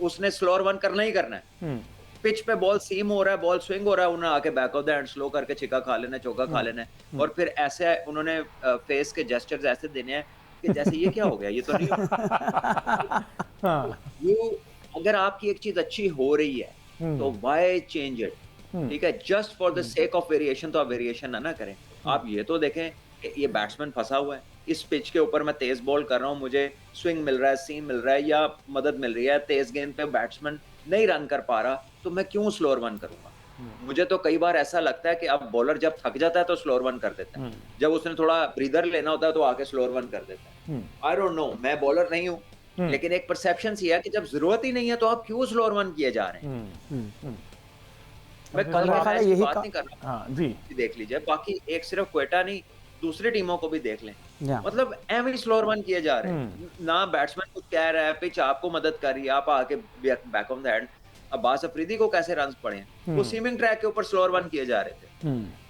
उसने स्लोअर 1 करना ही करना है। पिच पे बॉल सीम हो रहा है, बॉल स्विंग हो रहा है, उन्होंने आके back of the hand slow करके छिक्का खा लेना, चौका खा लेना है, और फिर ऐसे उन्होंने फेस के जेस्चर्स ऐसे देने हैं कि जैसे ये क्या हो गया, ये तो नहीं ये अगर आपकी एक चीज अच्छी हो रही है तो व्हाई चेंज इट, ठीक है, just for the sake of variation, तो आप वेरिएशन ना करें। आप ये तो देखें कि ये बैट्समैन फंसा हुआ है, इस पिच के ऊपर मैं तेज बॉल कर रहा हूँ, मुझे स्विंग मिल रहा है, सीम मिल रहा है, या मदद मिल रही है, तेज गेंद पे बैट्समैन नहीं रन कर पा रहा, तो मैं क्यों स्लोअर 1 करूंगा? मुझे तो कई बार ऐसा लगता है कि अब बॉलर जब थक जाता है तो स्लोअर 1 कर देता है, जब उसने थोड़ा ब्रीदर लेना होता है तो आके स्लोअर 1 कर देता है। आई डोंट नो, मैं बॉलर नहीं हूँ, लेकिन एक परसेप्शन सी है कि जब जरूरत ही नहीं है तो आप क्यों स्लो रन किए जा रहे हैं। मैं कल मेरा ख्याल है मैच की यही बात का- नहीं कर रहा, हाँ जी, देख लीजिए, बाकी एक सिर्फ क्वेटा नहीं, दूसरी टीमों को भी देख लें, या मतलब एम ही स्लो रन किए जा रहे हैं। ना बैट्समैन कुछ कह रहा है, पिच आपको मदद कर रही है, आप आके back on the hand. Abbas Afridi को कैसे रन पड़े हैं, वो सीमिंग ट्रैक के ऊपर स्लो रन किए जा रहे थे।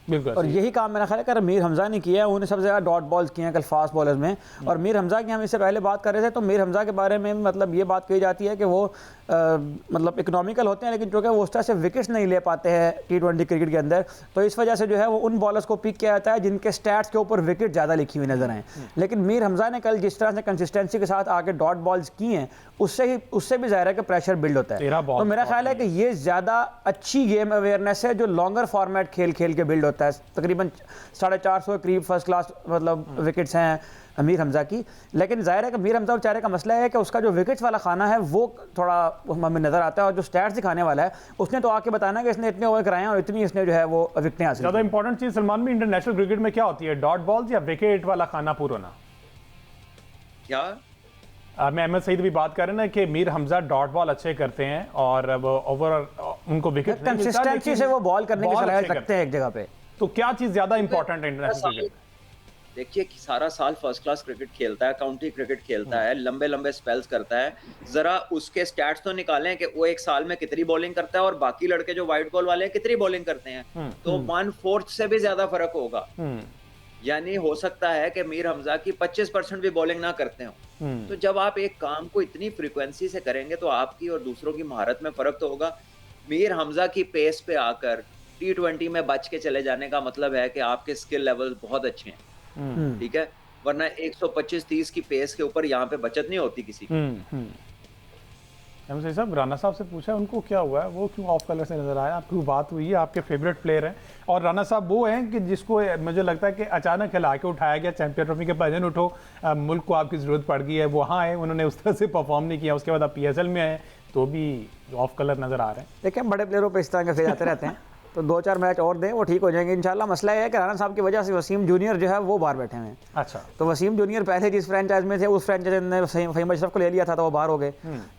बिल्कुल और सही। यही काम मेरा ख्याल है कि मीर हमजा ने किया है, उन्होंने सबसे ज़्यादा डॉट बॉल्स किए हैं कल फास्ट बॉलर्स में। और मीर हमजा की हम इससे पहले बात कर रहे थे, तो मीर हमजा के बारे में मतलब ये बात कही जाती है कि वो मतलब इकोनॉमिकल होते हैं, लेकिन चूँकि वो उस तरह से विकेट्स नहीं ले पाते हैं T20 क्रिकेट के अंदर, तो इस वजह से जो है वो उन बॉलर्स को पिक किया जाता है जिनके स्टैट्स के ऊपर विकेट ज़्यादा लिखी हुई नजर आए। लेकिन मीर हमजा ने कल जिस तरह से कंसिस्टेंसी के साथ आके डॉट बॉल्स की हैं, उससे भी ज़ाहिर है कि प्रेशर बिल्ड होता है। 13 बॉल तो मेरा ख्याल है कि ये ज़्यादा अच्छी गेम अवेयरनेस है जो लॉन्गर फॉर्मेट खेल के बिल्ड होता है। तकरीबन 450 के करीब फर्स्ट क्लास मतलब विकेट्स हैं मीर हमजा की। लेकिन जाहिर है कि मीर हमजा बेचारे का मसला है कि उसका जो विकेट्स वाला खाना है वो थोड़ा हमें नज़र आता है, और जो स्टैट्स दिखाने वाला है उसने तो आके बताना कि इसने इतने ओवर कराए हैं और इतनी इसने जो है वो विकेटें हासिल ज़्यादा इंपॉर्टेंट चीज़ सलमान में इंटरनेशनल क्रिकेट में क्या होती है, डॉट बॉल्स या विकेट वाला खाना पूरा होना? क्या मैं अहमद सईद भी बात कर रहे हैं ना कि मीर हमजा डॉट बॉल अच्छे करते हैं और ओवर उनको विकेट नहीं मिलता, कंसिस्टेंसी लेकिन से वो बॉल करने की बॉल सलाहियत अच्छे रखते हैं एक जगह पे। तो क्या चीज़ ज़्यादा इंपॉर्टेंट है इंटरनेशनल क्रिकेट में? देखिए कि सारा साल फर्स्ट क्लास क्रिकेट खेलता है, काउंटी क्रिकेट खेलता है, लंबे लंबे स्पेल्स करता है, जरा उसके स्टैट्स तो निकालें कि वो एक साल में कितनी बॉलिंग करता है और बाकी लड़के जो वाइट बॉल वाले हैं कितनी बॉलिंग करते हैं, तो 1/4 से भी ज्यादा फर्क होगा। यानी हो सकता है कि मीर हमजा की 25% भी बॉलिंग ना करते हो। तो जब आप एक काम को इतनी फ्रीक्वेंसी से करेंगे तो आपकी और दूसरों की महारत में फर्क तो होगा। मीर हमजा की पेस पे आकर T20 में बच के चले जाने का मतलब है कि आपके स्किल लेवल बहुत अच्छे हैं, ठीक है, वरना 125-30 की पेस के ऊपर यहाँ पे बचत नहीं होती किसी की। एम साहब, राना साहब से पूछा उनको क्या हुआ है, वो क्यों ऑफ कलर से नजर आया? आपकी बात हुई है, आपके फेवरेट प्लेयर हैं, और राना साहब वो हैं कि जिसको मुझे लगता है कि अचानक हिला के उठाया गया, चैंपियन ट्रॉफी के भजन उठो, मुल्क को आपकी ज़रूरत पड़ गई है, वहाँ आए, उन्होंने उस तरह से परफॉर्म नहीं किया, उसके बाद आप PSL में आए तो भी ऑफ कलर नज़र आ रहे हैं। देखिए बड़े प्लेयरों पे इस तरह के फेज आते रहते हैं, तो 2-4 मैच और दें वो ठीक हो जाएंगे इंशाल्लाह। मसला ये है कि राना साहब की वजह से वसीम जूनियर जो है वो बाहर बैठे हुए हैं। अच्छा, तो वसीम जूनियर पहले जिस फ्रेंचाइज में थे उस फ्रेंचाइज ने फ़हीम अशरफ को ले लिया था तो वो बाहर हो गए।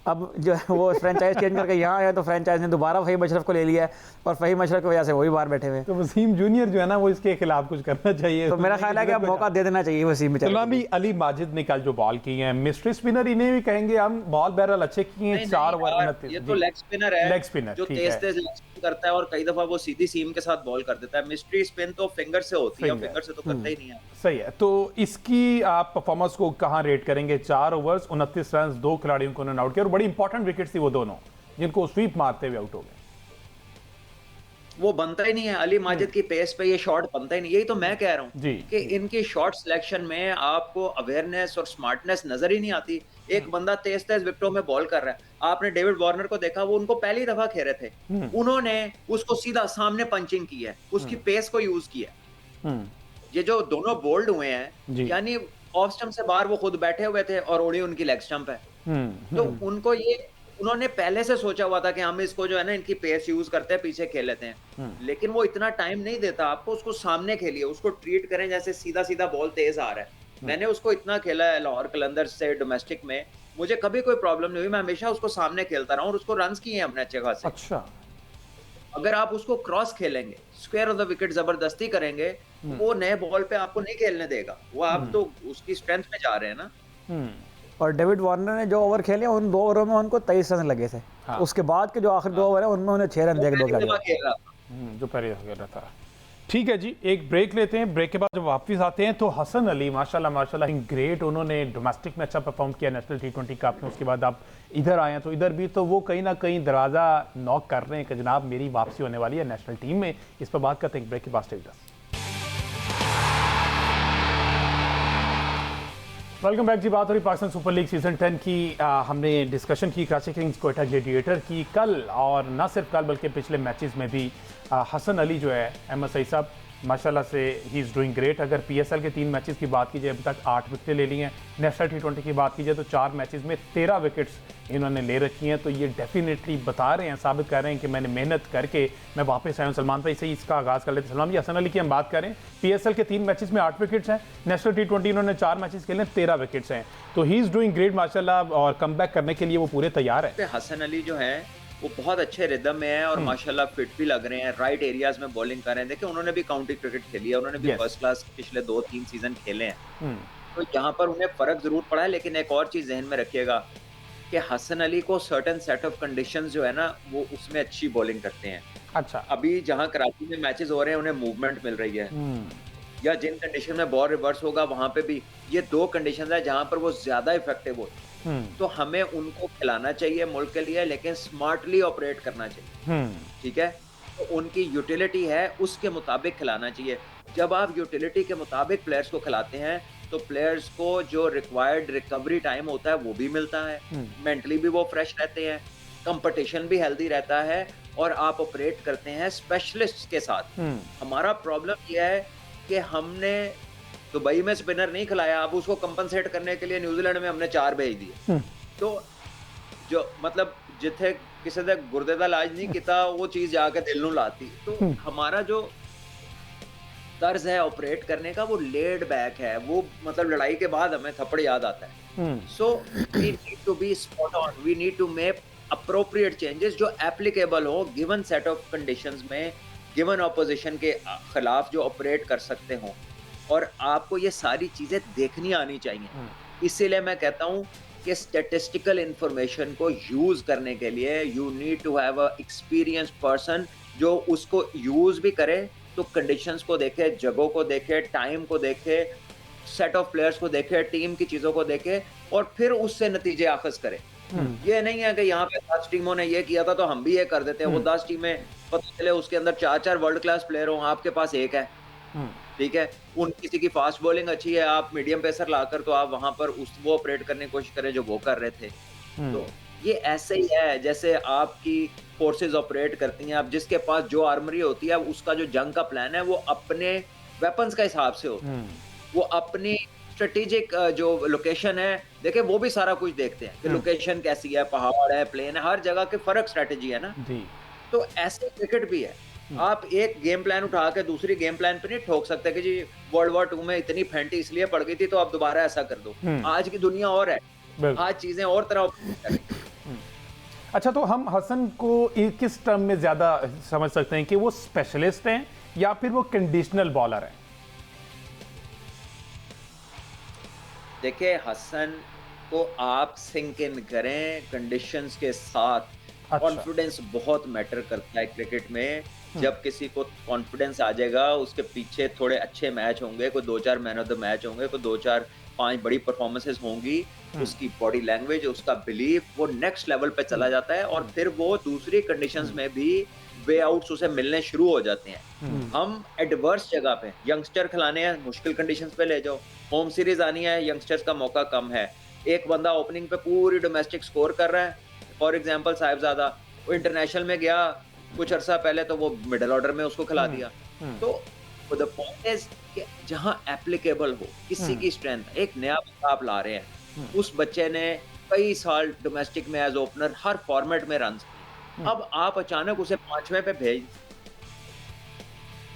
अब जो है वो फ्रेंचाइज चेंज करके यहाँ आए तो फ्रेंचाइज ने दोबारा फ़हीम अशरफ को ले लिया है, और फ़हीम अशरफ की वजह से वही बाहर बैठे हुए हैं। तो वसीम जूनियर जो है ना वो इसके खिलाफ कुछ करना चाहिए। तो मेरा ख्याल है कि अब मौका दे देना चाहिए वसीम बेचारे को। सलामी अली माजिद ने कल जो बॉल की है, मिस्ट्री स्पिनर इन्हें भी कहेंगे हम, बॉल बैरल अच्छे किए हैं, 4 ओवर 29। ये तो लेग स्पिनर है, लेग स्पिनर जो ठीक तेज है। तेज लेग स्पिन करता है और कई दफा वो सीधी सीम के साथ बॉल कर देता है। मिस्ट्री स्पिन तो फिंगर से होती है, फिंगर से तो करता ही नहीं है। सही है, तो इसकी आप परफॉर्मेंस को कहाँ रेट करेंगे? 4 ओवर्स 29 रन, 2 खिलाड़ियों को उन्होंने आउट किया और बड़ी इंपॉर्टेंट विकेट थी वो दोनों, जिनको स्वीप मारते हुए आउट हो गए। वो बनता ही नहीं है, अली माजिद की पेस पे ये शॉट बनता ही नहीं। यही तो मैं कह रहा जी। हूँ कि इनकी शॉट सिलेक्शन में आपको अवेयरनेस और स्मार्टनेस नजर ही नहीं आती। एक बंदा तेज तेज विकेटों में बॉल कर रहा है, आपने डेविड वार्नर को देखा, वो उनको पहली दफा खेले थे, उन्होंने उसको सीधा सामने पंचिंग की है, उसकी पेस को यूज किया। ये जो दोनों बोल्ड हुए हैं, यानी ऑफ स्टंप से बाहर वो खुद बैठे हुए थे और ओडी उनकी लेग स्टंप है, तो उनको ये उन्होंने पहले से सोचा हुआ था कि हम इसको जो है ना इनकी पेस यूज करते हैं, पीछे खेल लेते हैं, लेकिन वो इतना टाइम नहीं देता आपको, उसको सामने खेलिए, उसको ट्रीट करें जैसे सीधा सीधा बॉल तेज आ रहा है। मैंने उसको इतना खेला है लाहौर कलंदर से डोमेस्टिक में, मुझे कभी कोई प्रॉब्लम नहीं हुई, मैं हमेशा उसको सामने खेलता रहा हूँ और उसको रन्स किए हैं अपने अच्छे खासे। अच्छा, अगर आप उसको क्रॉस खेलेंगे, स्क्वायर ऑफ द विकेट जबरदस्ती करेंगे, वो नए बॉल पे आपको नहीं खेलने देगा, वो आप तो उसकी स्ट्रेंथ में जा रहे हैं ना। और डेविड वार्नर ने जो ओवर खेले उन 2 ओवरों में उनको 23 रन लगे थे। हाँ। उसके बाद के जो आखिरी 2 ओवर है उनमें उन्हें 6 रन देके 2 खिलाड़ी। जो पहले खेल रहा था। ठीक है जी, एक ब्रेक लेते हैं, ब्रेक के बाद जब वापस आते हैं तो हसन अली माशाल्लाह ग्रेट, उन्होंने डोमेस्टिक में अच्छा परफॉर्म किया नेशनल T20 कप में, उसके बाद आप इधर आए हैं तो इधर भी तो वो कहीं ना कहीं दरवाज़ा नॉक कर रहे हैं कि जनाब मेरी वापसी होने वाली है नेशनल टीम में। इस पर बात करते हैं ब्रेक के बाद। Stay with us. Welcome back जी। बात हो रही पाकिस्तान सुपर लीग सीजन 10 की। हमने डिस्कशन की कराची किंग्स क्वेटा ग्लेडिएटर की कल, और न सिर्फ कल बल्कि पिछले मैचेस में भी हसन अली जो है, अहमद सईद साहब माशाल्लाह से ही इज़ डूइंग ग्रेट। अगर पीएसएल के 3 मैचेस की बात की जाए, अभी तक 8 विकेटें ले ली हैं। नेशनल टी20 की बात की जाए तो 4 मैचेस में 13 विकेट्स इन्होंने ले रखी हैं। तो ये डेफिनेटली बता रहे हैं, साबित कर रहे हैं कि मैंने मेहनत करके मैं वापस आया हूँ। सलमान भाई से ही इसका आगाज़ कर लेते हैं। सलमान जी, हसन अली की हम बात करें, पीएसएल के 3 मैचेस में 8 विकेट्स हैं, नेशनल टी20 इन्होंने 4 मैचेस खेले, 13 विकेट्स हैं। तो ही इज़ डूइंग ग्रेट माशाल्लाह, और कम बैक करने के लिए वो पूरे तैयार है। हसन अली जो है वो बहुत अच्छे रिदम में है और माशाल्लाह फिट भी लग रहे हैं, राइट एरियाज में बॉलिंग कर रहे हैं। देखिए उन्होंने भी काउंटी क्रिकेट खेली है, उन्होंने भी फर्स्ट क्लास पिछले 2-3 सीजन खेले हैं। तो यहाँ पर उन्हें फर्क जरूर पड़ा है, लेकिन एक और चीज जहन में रखिएगा कि हसन अली को सर्टेन सेट ऑफ कंडीशंस जो है ना वो उसमें अच्छी बॉलिंग करते हैं। अच्छा, अभी जहाँ कराची में मैचेस हो रहे हैं उन्हें मूवमेंट मिल रही है, या जिन कंडीशन में बॉल रिवर्स होगा वहां पे भी, ये 2 कंडीशन है जहां पर वो ज्यादा इफेक्टिव हो। तो हमें उनको खिलाना चाहिए मुल्क के लिए, लेकिन स्मार्टली ऑपरेट करना चाहिए। ठीक है, तो उनकी यूटिलिटी है उसके मुताबिक खिलाना चाहिए। जब आप यूटिलिटी के मुताबिक प्लेयर्स को खिलाते हैं तो प्लेयर्स को जो रिक्वायर्ड रिकवरी टाइम होता है वो भी मिलता है, मेंटली भी वो फ्रेश रहते हैं, कंपटीशन भी हेल्दी रहता है, और आप ऑपरेट करते हैं स्पेशलिस्ट के साथ। हमारा प्रॉब्लम यह है कि हमने दुबई में स्पिनर नहीं खिलाया, अब उसको कंपनसेट करने के लिए न्यूजीलैंड में हमने 4 भेज दिए। तो जो मतलब जिथे किसी ने गुर्दे का इलाज नहीं किया वो चीज जाके दिल नू लाती। तो हमारा जो तर्ज है ऑपरेट करने का वो लेड बैक है, वो मतलब लड़ाई के बाद हमें थप्पड़ याद आता है। So we need to be spot on, we need to make appropriate changes जो एप्लीकेबल हो गिवन सेट ऑफ कंडीशंस में, गिवन ऑपोजिशन के खिलाफ जो ऑपरेट कर सकते हो, और आपको ये सारी चीजें देखनी आनी चाहिए। इसीलिए मैं कहता हूँ कि स्टैटिस्टिकल इंफॉर्मेशन को यूज करने के लिए you need to have a experienced person जो उसको यूज भी करे, तो कंडीशंस को देखे, जगहों को देखे, टाइम को देखे, सेट ऑफ प्लेयर्स को देखे, टीम की चीजों को देखे, और फिर उससे नतीजे आखज करे। ये नहीं है कि यहाँ पे 10 टीमों ने ये किया था तो हम भी ये कर देते हैं। वो 10 टीमें पता चले उसके अंदर 4-4 वर्ल्ड क्लास प्लेयर हो, आपके पास एक है। ठीक है, उन किसी की फास्ट बॉलिंग अच्छी है, आप मीडियम पेसर लाकर तो आप वहां पर वो ऑपरेट करने की कोशिश करें जो वो कर रहे थे। तो ये ऐसे ही है जैसे आपकी फोर्सेस ऑपरेट करती हैं। अब जिसके पास जो आर्मरी होती है उसका जो जंग का प्लान है वो अपने वेपन्स का हिसाब से होता है, वो अपनी स्ट्रेटेजिक जो लोकेशन है देखिए वो भी सारा कुछ देखते हैं कि लोकेशन कैसी है, पहाड़ है, प्लेन है, हर जगह के फर्क स्ट्रेटेजी है ना। तो ऐसे क्रिकेट भी है, आप एक गेम प्लान उठा के दूसरी गेम प्लान पे नहीं ठोक सकते कि जी वर्ल्ड वॉर 2 में इतनी फेंटी इसलिए पड़ गई थी तो आप दोबारा ऐसा कर दो। आज की दुनिया और है, आज चीजें और तरह। अच्छा, तो हम हसन को किस टर्म में ज्यादा समझ सकते हैं कि वो स्पेशलिस्ट हैं या फिर वो कंडीशनल बॉलर हैं? देखिए हसन को आप सिंक इन करें कंडीशंस के साथ। कॉन्फिडेंस बहुत मैटर करता है क्रिकेट में। जब किसी को कॉन्फिडेंस आ जाएगा, उसके पीछे थोड़े अच्छे मैच होंगे, कोई 2-4 मैन ऑफ द मैच होंगे, कोई 2-4-5 बड़ी परफॉर्मेंसेस होंगी, उसकी बॉडी लैंग्वेज, उसका बिलीफ वो नेक्स्ट लेवल पे चला जाता है, और फिर वो दूसरी कंडीशंस में भी वे आउट्स उसे मिलने शुरू हो जाते हैं। हम एडवर्स जगह पे यंगस्टर खिलाने हैं, मुश्किल कंडीशंस पे ले जाओ। होम सीरीज आनी है, यंगस्टर्स का मौका कम है, एक बंदा ओपनिंग पे पूरी डोमेस्टिक स्कोर कर रहा है, फॉर एग्जांपल साहिबजादा, वो इंटरनेशनल में गया कुछ अरसा पहले तो वो मिडिल ऑर्डर में उसको खिला दिया। तो द पॉइंट इज कि जहां एप्लीकेबल हो किसी की स्ट्रेंथ, एक नया बंदा आप ला रहे हैं, उस बच्चे ने कई साल डोमेस्टिक में एज ओपनर हर फॉर्मेट में रन, अब आप अचानक उसे 5वें पे भेज,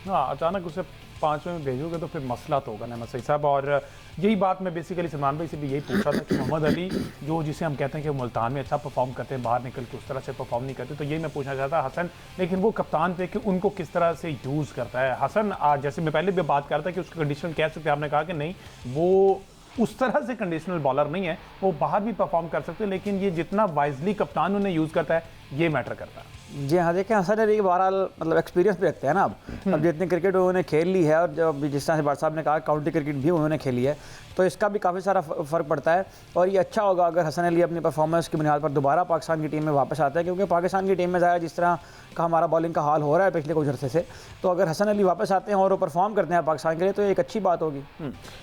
हाँ, अचानक उसे 5वें में भेजोगे तो फिर मसला तो होगा ना सही साहब। और यही बात मैं बेसिकली सलमान भाई से भी यही पूछा था कि मोहम्मद अली जो जिसे हम कहते हैं कि मुल्तान में अच्छा परफॉर्म करते हैं, बाहर निकल के उस तरह से परफॉर्म नहीं करते, तो यही मैं पूछना चाहता हसन, लेकिन वो कप्तान पे कि उनको किस तरह से यूज़ करता है। हसन आज जैसे मैं पहले भी बात करता कि उसकी कंडीशन कह सकते हैं, आपने कहा कि नहीं वो उस तरह से कंडीशनल बॉलर नहीं है, वो बाहर भी परफॉर्म कर सकते हैं, लेकिन ये जितना वाइजली कप्तान उन्हें यूज़ करता है ये मैटर करता है। जी हाँ, देखें हसन अली बहरहाल मतलब एक्सपीरियंस भी रखते हैं ना। अब जितनी क्रिकेट उन्होंने खेल ली है, और जब जिस तरह से भाट साहब ने कहा काउंटी क्रिकेट भी उन्होंने खेली है, तो इसका भी काफ़ी सारा फ़र्क पड़ता है। और ये अच्छा होगा अगर हसन अली अपनी परफॉर्मेंस की बुनियाद पर दोबारा पाकिस्तान की टीम में वापस आता है, क्योंकि पाकिस्तान की टीम में ज़्यादा जिस तरह का हमारा बॉलिंग का हाल हो रहा है पिछले कुछ अर्से से, तो अगर हसन अली वापस आते हैं और वो परफॉर्म करते हैं पाकिस्तान के लिए तो एक अच्छी बात होगी।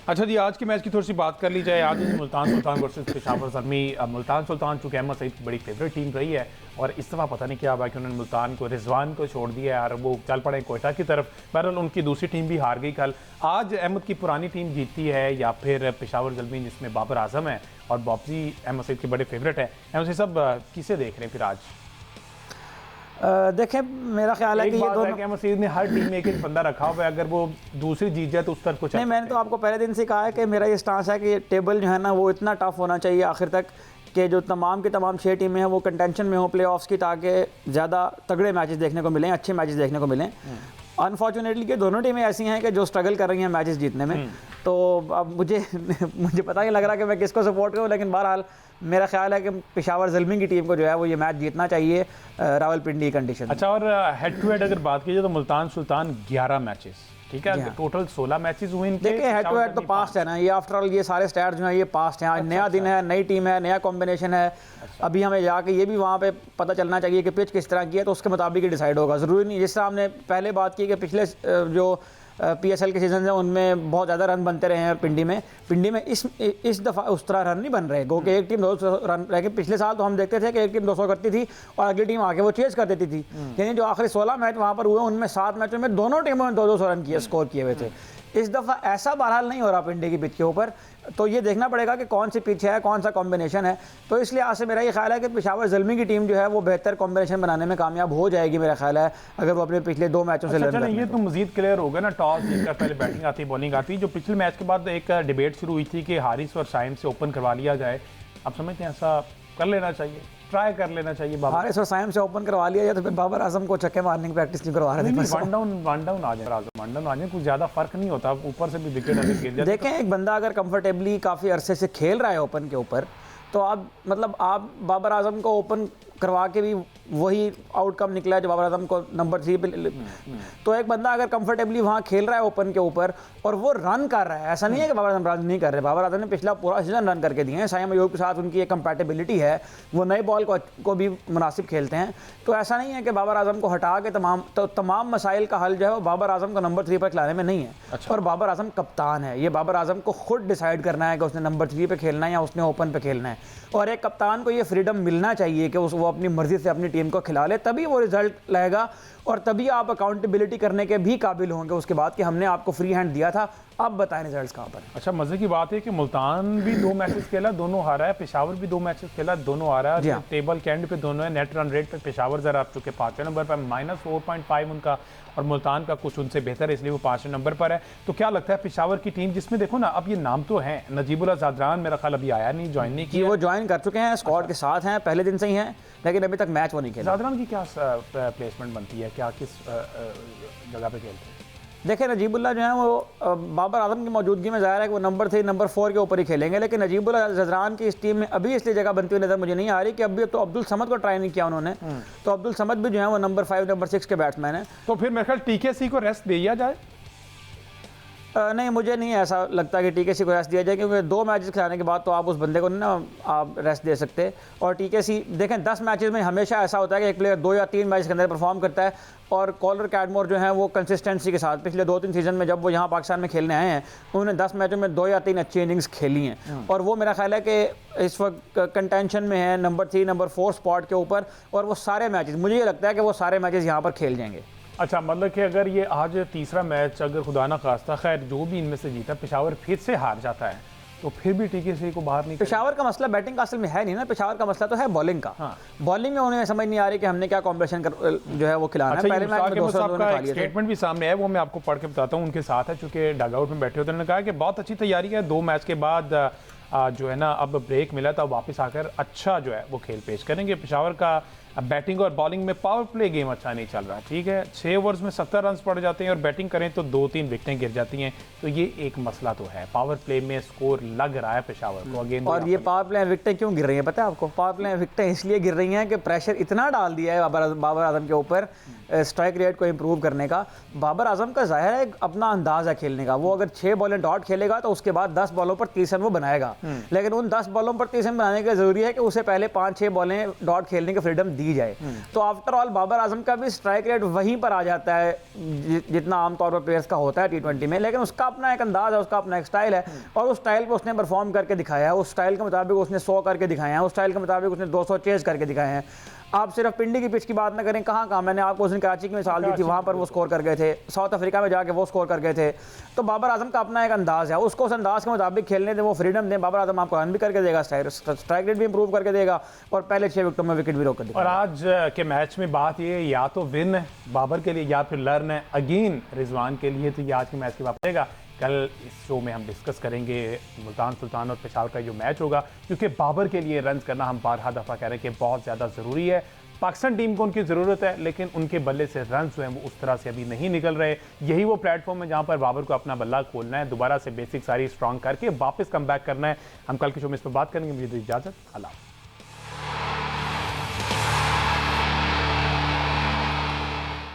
अच्छा जी, आज के मैच की थोड़ी सी बात कर ली जाए। आज मुल्तान सुल्तान वर्सेस पेशावर ज़ल्मी। मुल्तान सुल्तान चूँकि अहमद सईद की बड़ी फेवरेट टीम रही है, और इस दफ़ा पता नहीं क्या हुआ कि उन्होंने मुल्तान को, रिजवान को छोड़ दिया और वो चल पड़े कोयटा की तरफ। बहरहाल उनकी दूसरी टीम भी हार गई कल। आज अहमद की पुरानी टीम जीतती है या फिर पेशावर ज़ल्मी जिसमें बाबर आजम है और बॉब्जी अहमद सईद के बड़े फेवरेट हैं। अहमद सईद साहब किसे देख रहे हैं फिर आज? देखें, मेरा ख्याल है कि ये दोनों, अहमद सईद ने हर टीम में एक बंदा रखा हुआ है, अगर वो दूसरी जीत जाए तो उस तरफ कुछ नहीं, मैंने तो आपको पहले दिन से कहा है कि मेरा ये स्टांस है कि टेबल जो है ना वो इतना टफ होना चाहिए आखिर तक कि जो तमाम के तमाम 6 टीमें हैं वो कंटेंशन में हो प्लेऑफ्स की, ताकि ज़्यादा तगड़े मैचेस देखने को मिलें, अच्छे मैचेस देखने को मिलें। अनफॉर्चुनेटली कि दोनों टीमें ऐसी हैं कि जो स्ट्रगल कर रही हैं मैचेस जीतने में। तो अब मुझे पता नहीं लग रहा कि मैं किसको सपोर्ट करूं, लेकिन बहरहाल मेरा ख्याल है कि पेशावर ज़ल्मी की टीम को जो है वो ये मैच जीतना चाहिए रावलपिंडी कंडीशन। अच्छा, और हेड टू हेड अगर बात की जाए तो मुल्तान सुल्तान 11 मैचेस, ठीक है, टोटल 16 मैचेस हुए इनके। देखिए, हेड टू हेड तो पास्ट है ना ये, आफ्टर ऑल ये सारे स्टैट्स जो हैं ये पास्ट हैं। आज नया दिन है, नई टीम है, नया कॉम्बिनेशन है। अभी हमें जाके ये भी वहाँ पे पता चलना चाहिए कि पिच किस तरह की है, तो उसके मुताबिक ही डिसाइड होगा। ज़रूरी नहीं, जिस तरह हमने पहले बात की कि पिछले जो PSL के सीजन हैं उनमें बहुत ज़्यादा रन बनते रहे हैं पिंडी में इस दफ़ा उस तरह रन नहीं बन रहे। क्योंकि एक टीम 200 रन, लेकिन पिछले साल तो हम देखते थे कि एक टीम 200 करती थी और अगली टीम आके वो चेज कर देती थी। यानी जो आखिरी 16 मैच वहाँ पर हुए उनमें 7 मैचों में दोनों टीमों ने 200 रन किए, स्कोर किए हुए थे। इस दफ़ा ऐसा बहरहाल नहीं हो रहा पिंडी की पिच के ऊपर, तो ये देखना पड़ेगा कि कौन सी पिच है, कौन सा कॉम्बिनेशन है। तो इसलिए आज से मेरा ये ख्याल है कि पेशावर ज़ल्मी की टीम जो है वो बेहतर कॉम्बिनेशन बनाने में कामयाब हो जाएगी, मेरा ख्याल है, अगर वो अपने पिछले 2 मैचों से अच्छा, ये तो मजीद क्लियर होगा ना, टॉस जीतकर पहले बैटिंग आती बॉलिंग आती। जो पिछले मैच के बाद एक डिबेट शुरू हुई थी कि हारिस और साइम से ओपन करवा लिया जाए, आप समझते हैं ऐसा कर लेना चाहिए, ट्राई कर लेना चाहिए? हारिस और साइम से ओपन करवा लिया जाए तो फिर बाबर आजम को छक्के मारने की प्रैक्टिस क्यों करवा रहे थे? वन डाउन आ जाए, कुछ ज़्यादा फर्क नहीं होता, ऊपर से भी विकेट अगर गिर जाए। देखें, एक बंदा अगर कंफर्टेबली काफ़ी अरसे से खेल रहा है ओपन के ऊपर, तो आप बाबर आजम को ओपन करवा के भी वही आउटकम निकला है जो बाबर आजम को नंबर 3 पे। तो एक बंदा अगर कंफर्टेबली वहाँ खेल रहा है ओपन के ऊपर और वो रन कर रहा है, ऐसा नहीं है कि बाबर आजम रन नहीं कर रहे। बाबर आजम ने पिछला पूरा सीजन रन करके दिए हैं। साइम अयूब के साथ उनकी एक कंपैटिबिलिटी है, वो नए बॉल को भी मुनासिब खेलते हैं। तो ऐसा नहीं है कि बाबर आजम को हटा के तमाम मसाइल का हल जो है वो बाबर आजम को नंबर 3 पर खिलाने में नहीं है। अच्छा। और बाबर आजम कप्तान है, ये बाबर आजम को खुद डिसाइड करना है कि उसने नंबर 3 पे खेलना है या उसने ओपन पे खेलना है। और एक कप्तान को ये फ्रीडम मिलना चाहिए कि वो अपनी मर्जी से अपनी टीम को खिला ले, तभी वो रिजल्ट लाएगा और तभी आप अकाउंटेबिलिटी करने के भी काबिल होंगे उसके बाद कि हमने आपको फ्री हैंड दिया था, अब बताएं रिजल्ट्स कहाँ पर। अच्छा, मजे की बात है कि मुल्तान भी 2 मैचेस खेला, दोनों हारा है, पेशावर भी 2 मैचेस खेला, दोनों हारा है। टेबल के एंड पे दोनों है। नेट रन रेट पे पेशावर जरा आप चुके 5वें नंबर पर, -4.5 उनका, और मुल्तान का कुछ उनसे बेहतर है, इसलिए वो 5वें नंबर पर है। तो क्या लगता है पेशावर की टीम, जिसमें देखो ना अब ये नाम तो है, नजीबुल्लाह ज़ादरान मेरा ख्याल अभी आया नहीं, ज्वाइन नहीं किया, वो ज्वाइन कर चुके हैं, स्क्वाड के साथ हैं, पहले दिन से ही हैं, लेकिन अभी तक मैच वो नहीं खेला। ज़ादरान की क्या प्लेसमेंट बनती है, क्या किस जगह पे खेलते हैं? देखिए, नजीबुल्लाह जो है वो बाबर आजम की मौजूदगी में ज़ाहिर है कि वो नंबर 3 नंबर 4 के ऊपर ही खेलेंगे, लेकिन नजीबुल्लाह ज़ादरान की इस टीम में अभी इसलिए जगह बनती हुई नज़र मुझे नहीं आ रही कि अभी तो अब्दुल समद को ट्राई नहीं किया उन्होंने। तो अब्दुल समद भी जो है वो नंबर 5 नंबर 6 के बैट्समैन है। तो फिर मेरे ख्याल TKC को रेस्ट दिया जाए? नहीं, मुझे नहीं ऐसा लगता कि TKC को रेस्ट दिया जाए, क्योंकि 2 मैचेस खिलाने के बाद तो आप उस बंदे को ना आप रेस्ट दे सकते। और TKC देखें 10 मैचेस में हमेशा ऐसा होता है कि एक प्लेयर 2 या 3 मैच के अंदर परफॉर्म करता है, और कॉलर कैडमोर जो है वो कंसिस्टेंसी के साथ पिछले 2-3 सीजन में जब वो यहाँ पाकिस्तान में खेलने आए हैं उन्होंने 10 मैचों में 2 या 3 अच्छी इनिंग्स खेली हैं, और वो मेरा ख्याल है कि इस वक्त कंटेंशन में है नंबर 3 नंबर 4 स्पॉट के ऊपर, और वो सारे मैचेस, मुझे ये लगता है कि वो सारे मैचेस यहाँ पर खेल जाएंगे। अच्छा, मतलब कि अगर ये आज तीसरा मैच अगर खुदा ना खास्ता खैर जो भी इनमें से जीता, पेशावर फिर से हार जाता है, तो फिर भी TKC को बाहर नहीं। पेशावर का मसला बैटिंग का असल में है नहीं ना, पेशावर का मसला तो है बॉलिंग का। हाँ। बॉलिंग में उन्हें समझ नहीं आ रही कि हमने क्या कॉम्बिनेशन जो है वो खिलाना है। पहले मैच में 200 का स्टेटमेंट भी सामने है, वो मैं आपको पढ़ के बताता हूँ, उनके साथ है, चूंकि डगआउट में बैठे होते हैं। उन्होंने कहा कि बहुत अच्छी तैयारी है, 2 मैच के बाद जो है ना अब ब्रेक मिला था, वापस आकर अच्छा जो है वो खेल पेश करेंगे। पेशावर का बैटिंग और बॉलिंग में पावर प्ले गेम अच्छा नहीं चल रहा, ठीक है, 6 ओवर्स में 70 रन पड़ जाते हैं और बैटिंग करें तो 2-3 विकेटें गिर जाती हैं, तो ये एक मसला तो है। पावर प्ले में स्कोर लग रहा है पेशावर को अगेन। और ये पावर प्ले विकेटें क्यों गिर रही हैं पता है आपको? पावर प्ले विकेटें इसलिए गिर रही हैं कि प्रेशर इतना डाल दिया है बाबर आजम के ऊपर स्ट्राइक रेट को इंप्रूव करने का। बाबर आजम का जाहिर है अपना अंदाज है खेलने का, वो अगर 6 बॉलें डॉट खेलेगा तो उसके बाद 10 बॉलों पर 30 रन वो बनाएगा, लेकिन उन 10 बॉलों पर 30 रन बनाने का जरूरी है कि उसे पहले 5-6 बॉलें डॉट खेलने की फ्रीडम दी जाए। तो आफ्टर ऑल बाबर आजम का भी स्ट्राइक रेट वहीं पर आ जाता है जितना आमतौर पर प्लेयर्स का होता है T20 में, लेकिन उसका अपना एक अंदाज है, उसका अपना एक स्टाइल है, और उस स्टाइल पर उसने परफॉर्म करके दिखाया है, उस स्टाइल के मुताबिक उसने 100 करके दिखाए हैं, उस स्टाइल के मुताबिक उसने 200 चेज करके दिखाए हैं। आप सिर्फ पिंडी की पिच की बात ना करें, कहाँ कहाँ, मैंने आपको उस दिन कराची की मिसाल दी थी, वहाँ पर वो स्कोर कर गए थे, साउथ अफ्रीका में जाके वो स्कोर कर गए थे। तो बाबर आजम का अपना एक अंदाज़ है, उसको उस अंदाज़ के मुताबिक खेलने दें, वो फ्रीडम दें। बाबर आजम आपको रन भी करके देगा, स्ट्राइक रेट भी इंप्रूव करके देगा और पहले 6 विकेटों में विकेट भी रोक कर देगा। और आज के मैच में बात ये या तो विन है बाबर के लिए या फिर लर्न है अगेन रिजवान के लिए। तो ये आज के मैच की बात रहेगा। कल इस शो में हम डिस्कस करेंगे मुल्तान सुल्तान और पेशावर का जो मैच होगा, क्योंकि बाबर के लिए रन करना हम बारहा दफ़ा कह रहे हैं कि बहुत ज़्यादा ज़रूरी है। पाकिस्तान टीम को उनकी ज़रूरत है, लेकिन उनके बल्ले से रन जो हैं वो उस तरह से अभी नहीं निकल रहे। यही वो प्लेटफॉर्म है जहां पर बाबर को अपना बल्ला खोलना है, दोबारा से बेसिक सारी स्ट्रॉन्ग करके वापस कम बैक करना है। हम कल के शो में इस पर बात करेंगे। मुझे इजाज़त, अल्लाह।